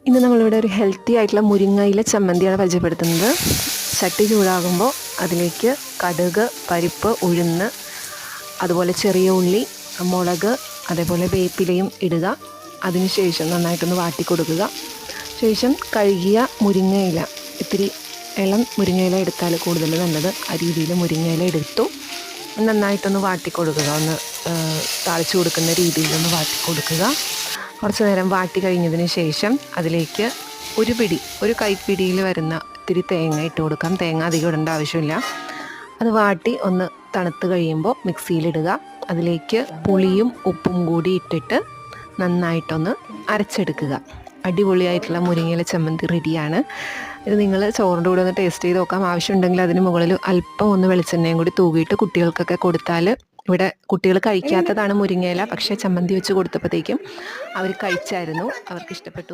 ഇന്ന് നമ്മളിവിടെ ഒരു ഹെൽത്തി ആയിട്ടുള്ള മുരിങ്ങയില ചമ്മന്തിയാണ് പരിചയപ്പെടുത്തുന്നത്. ചട്ടി ചൂടാകുമ്പോൾ അതിലേക്ക് കടുക്, പരിപ്പ്, ഉഴുന്ന്, അതുപോലെ ചെറിയ ഉള്ളി, മുളക്, അതേപോലെ വേപ്പിലയും ഇടുക. അതിനുശേഷം നന്നായിട്ടൊന്ന് വാട്ടി കൊടുക്കുക. ശേഷം കഴുകിയ മുരിങ്ങയില, ഇത്തിരി ഇളം മുരിങ്ങയില എടുത്താൽ കൂടുതൽ നല്ലത്. ആ രീതിയിൽ മുരിങ്ങയില എടുത്തു നന്നായിട്ടൊന്ന് വാട്ടിക്കൊടുക്കുക. ഒന്ന് താളിച്ചു കൊടുക്കുന്ന രീതിയിലൊന്ന് വാട്ടിക്കൊടുക്കുക. കുറച്ച് നേരം വാട്ടി കഴിഞ്ഞതിന് ശേഷം അതിലേക്ക് ഒരു കൈപ്പിടിയിൽ വരുന്ന ഇത്തിരി തേങ്ങ ഇട്ട് കൊടുക്കാം. തേങ്ങ അധികം ഇടേണ്ട ആവശ്യമില്ല. അത് വാട്ടി ഒന്ന് തണുത്ത് കഴിയുമ്പോൾ മിക്സിയിലിടുക. അതിലേക്ക് പുളിയും ഉപ്പും കൂടി ഇട്ടിട്ട് നന്നായിട്ടൊന്ന് അരച്ചെടുക്കുക. അടിപൊളിയായിട്ടുള്ള മുരിങ്ങയില ചമ്മന്തി റെഡിയാണ്. ഇത് നിങ്ങൾ ചോറിൻ്റെ കൂടെ ഒന്ന് ടേസ്റ്റ് ചെയ്ത് നോക്കാം. ആവശ്യമുണ്ടെങ്കിൽ അതിന് മുകളിൽ അല്പം ഒന്ന് വെളിച്ചെണ്ണയും കൂടി തൂകിയിട്ട് കുട്ടികൾക്കൊക്കെ കൊടുത്താൽ, ഇവിടെ കുട്ടികൾ കഴിക്കാത്തതാണ് മുരിങ്ങയില, പക്ഷേ ചമ്മന്തി വെച്ച് കൊടുത്തപ്പോഴത്തേക്കും അവർ കഴിച്ചായിരുന്നു. അവർക്ക് ഇഷ്ടപ്പെട്ടു.